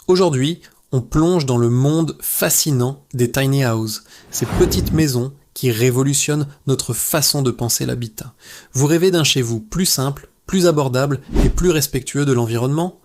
Aujourd'hui, on plonge dans le monde fascinant des tiny houses, ces petites maisons qui révolutionnent notre façon de penser l'habitat. Vous rêvez d'un chez vous plus simple, plus abordable et plus respectueux de l'environnement ?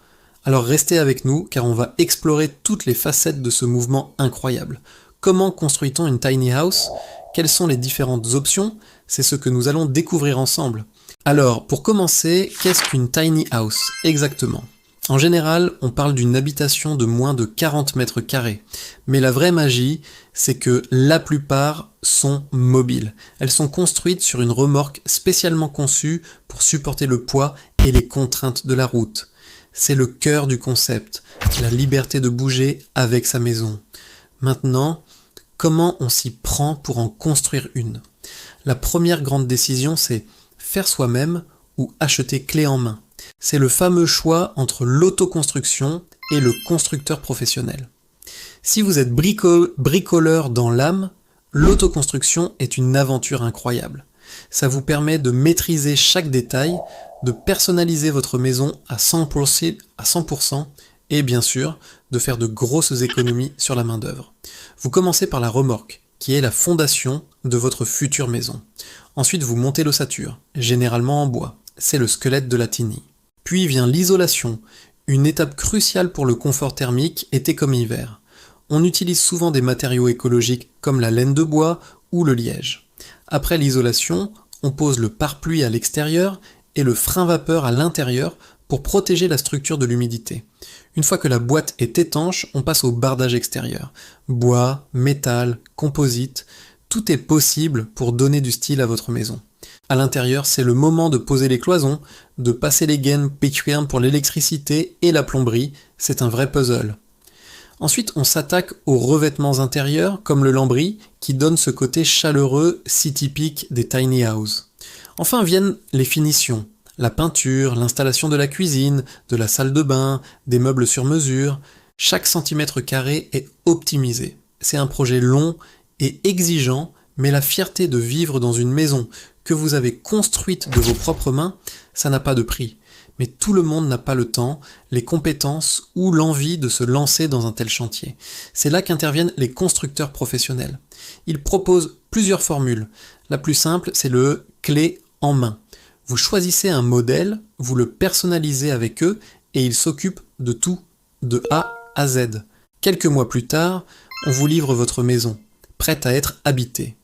Alors restez avec nous car on va explorer toutes les facettes de ce mouvement incroyable. Comment construit-on une tiny house ? Quelles sont les différentes options ? C'est ce que nous allons découvrir ensemble. Alors, pour commencer, qu'est-ce qu'une tiny house exactement ? En général, on parle d'une habitation de moins de 40 mètres carrés. Mais la vraie magie, c'est que la plupart sont mobiles. Elles sont construites sur une remorque spécialement conçue pour supporter le poids et les contraintes de la route. C'est le cœur du concept, la liberté de bouger avec sa maison. Maintenant, comment on s'y prend pour en construire une ? La première grande décision, c'est faire soi-même ou acheter clé en main. C'est le fameux choix entre l'autoconstruction et le constructeur professionnel. Si vous êtes bricoleur dans l'âme, l'autoconstruction est une aventure incroyable. Ça vous permet de maîtriser chaque détail, de personnaliser votre maison à 100% et bien sûr, de faire de grosses économies sur la main-d'œuvre. Vous commencez par la remorque, qui est la fondation de votre future maison. Ensuite, vous montez l'ossature, généralement en bois. C'est le squelette de la tiny. Puis vient l'isolation, une étape cruciale pour le confort thermique été comme hiver. On utilise souvent des matériaux écologiques comme la laine de bois ou le liège. Après l'isolation, on pose le pare-pluie à l'extérieur et le frein vapeur à l'intérieur pour protéger la structure de l'humidité. Une fois que la boîte est étanche, on passe au bardage extérieur. Bois, métal, composite, tout est possible pour donner du style à votre maison. À l'intérieur, c'est le moment de poser les cloisons, de passer les gaines PQM pour l'électricité et la plomberie, c'est un vrai puzzle. Ensuite, on s'attaque aux revêtements intérieurs, comme le lambris, qui donne ce côté chaleureux si typique des tiny houses. Enfin viennent les finitions, la peinture, l'installation de la cuisine, de la salle de bain, des meubles sur mesure. Chaque centimètre carré est optimisé. C'est un projet long et exigeant, mais la fierté de vivre dans une maison que vous avez construite de vos propres mains, ça n'a pas de prix. Mais tout le monde n'a pas le temps, les compétences ou l'envie de se lancer dans un tel chantier. C'est là qu'interviennent les constructeurs professionnels. Ils proposent plusieurs formules. La plus simple, c'est le clé en main. Vous choisissez un modèle, vous le personnalisez avec eux et ils s'occupent de tout, de A à Z. Quelques mois plus tard, on vous livre votre maison, prête à être habitée.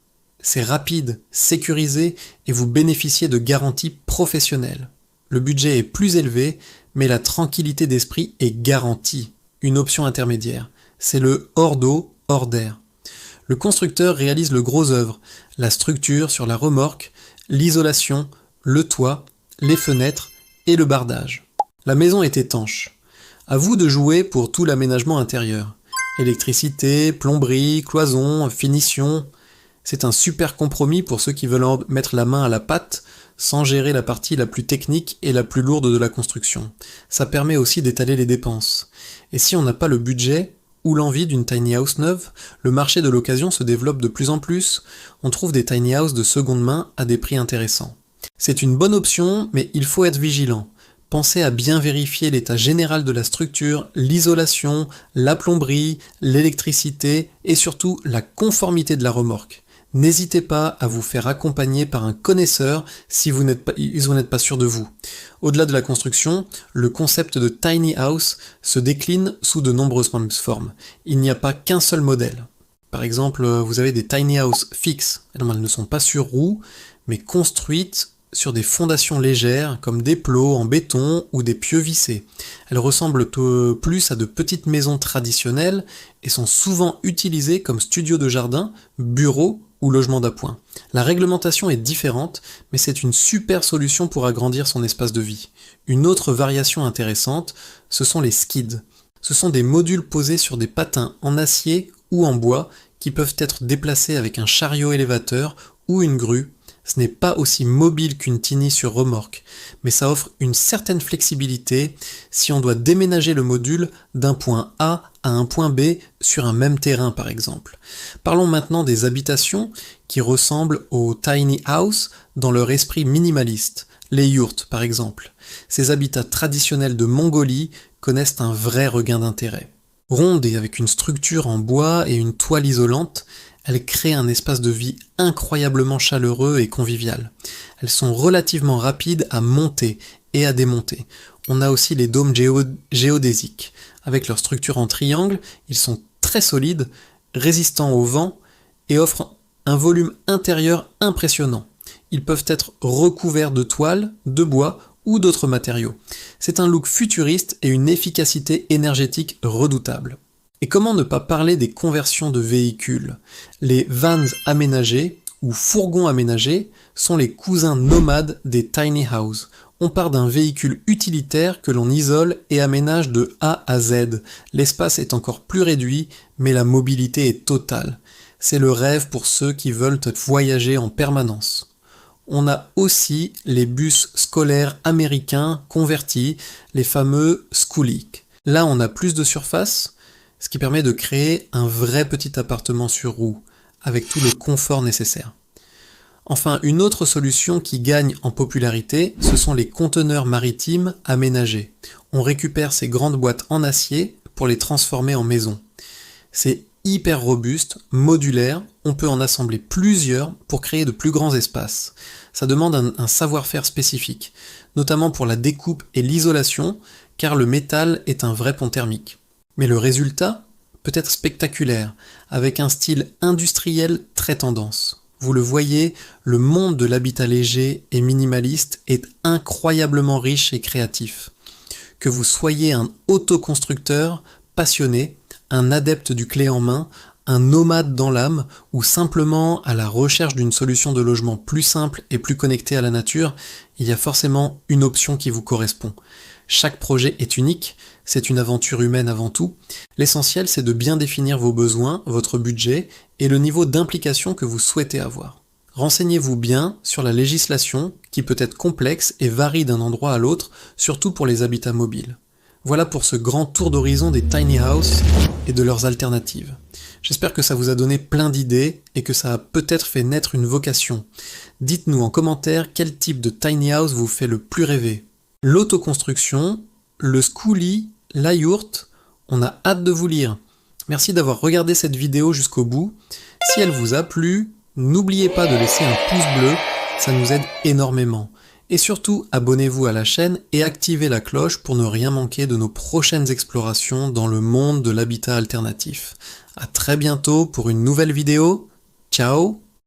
C'est rapide, sécurisé et vous bénéficiez de garanties professionnelles. Le budget est plus élevé, mais la tranquillité d'esprit est garantie. Une option intermédiaire, c'est le hors d'eau, hors d'air. Le constructeur réalise le gros œuvre, la structure sur la remorque, l'isolation, le toit, les fenêtres et le bardage. La maison est étanche. À vous de jouer pour tout l'aménagement intérieur. Électricité, plomberie, cloison, finition. C'est un super compromis pour ceux qui veulent mettre la main à la pâte sans gérer la partie la plus technique et la plus lourde de la construction. Ça permet aussi d'étaler les dépenses. Et si on n'a pas le budget ou l'envie d'une tiny house neuve, le marché de l'occasion se développe de plus en plus. On trouve des tiny houses de seconde main à des prix intéressants. C'est une bonne option, mais il faut être vigilant. Pensez à bien vérifier l'état général de la structure, l'isolation, la plomberie, l'électricité et surtout la conformité de la remorque. N'hésitez pas à vous faire accompagner par un connaisseur si vous n'êtes pas sûr de vous. Au-delà de la construction, le concept de tiny house se décline sous de nombreuses formes. Il n'y a pas qu'un seul modèle. Par exemple, vous avez des tiny house fixes. Elles ne sont pas sur roues, mais construites sur des fondations légères comme des plots en béton ou des pieux vissés. Elles ressemblent plus à de petites maisons traditionnelles et sont souvent utilisées comme studios de jardin, bureaux ou logements d'appoint. La réglementation est différente, mais c'est une super solution pour agrandir son espace de vie. Une autre variation intéressante, ce sont les skids. Ce sont des modules posés sur des patins en acier ou en bois qui peuvent être déplacés avec un chariot élévateur ou une grue. Ce n'est pas aussi mobile qu'une tiny sur remorque, mais ça offre une certaine flexibilité si on doit déménager le module d'un point A à un point B sur un même terrain par exemple. Parlons maintenant des habitations qui ressemblent aux tiny house dans leur esprit minimaliste, les yurts par exemple. Ces habitats traditionnels de Mongolie connaissent un vrai regain d'intérêt. Ronde et avec une structure en bois et une toile isolante, elles créent un espace de vie incroyablement chaleureux et convivial. Elles sont relativement rapides à monter et à démonter. On a aussi les dômes géodésiques. Avec leur structure en triangle, ils sont très solides, résistants au vent et offrent un volume intérieur impressionnant. Ils peuvent être recouverts de toile, de bois ou d'autres matériaux. C'est un look futuriste et une efficacité énergétique redoutable. Et comment ne pas parler des conversions de véhicules? Les vans aménagés ou fourgons aménagés sont les cousins nomades des tiny houses. On part d'un véhicule utilitaire que l'on isole et aménage de A à Z. L'espace est encore plus réduit, mais la mobilité est totale. C'est le rêve pour ceux qui veulent voyager en permanence. On a aussi les bus scolaires américains convertis, les fameux Schoolic. Là, on a plus de surface, ce qui permet de créer un vrai petit appartement sur roues, avec tout le confort nécessaire. Enfin, une autre solution qui gagne en popularité, ce sont les conteneurs maritimes aménagés. On récupère ces grandes boîtes en acier pour les transformer en maison. C'est hyper robuste, modulaire, on peut en assembler plusieurs pour créer de plus grands espaces. Ça demande un savoir-faire spécifique, notamment pour la découpe et l'isolation, car le métal est un vrai pont thermique. Mais le résultat peut être spectaculaire, avec un style industriel très tendance. Vous le voyez, le monde de l'habitat léger et minimaliste est incroyablement riche et créatif. Que vous soyez un autoconstructeur passionné, un adepte du clé en main, un nomade dans l'âme ou simplement à la recherche d'une solution de logement plus simple et plus connectée à la nature, il y a forcément une option qui vous correspond. Chaque projet est unique, c'est une aventure humaine avant tout. L'essentiel, c'est de bien définir vos besoins, votre budget et le niveau d'implication que vous souhaitez avoir. Renseignez-vous bien sur la législation qui peut être complexe et varie d'un endroit à l'autre, surtout pour les habitats mobiles. Voilà pour ce grand tour d'horizon des tiny houses et de leurs alternatives. J'espère que ça vous a donné plein d'idées et que ça a peut-être fait naître une vocation. Dites-nous en commentaire quel type de tiny house vous fait le plus rêver. L'autoconstruction, le schoolie, la yourte, on a hâte de vous lire. Merci d'avoir regardé cette vidéo jusqu'au bout. Si elle vous a plu, n'oubliez pas de laisser un pouce bleu, ça nous aide énormément. Et surtout, abonnez-vous à la chaîne et activez la cloche pour ne rien manquer de nos prochaines explorations dans le monde de l'habitat alternatif. À très bientôt pour une nouvelle vidéo. Ciao!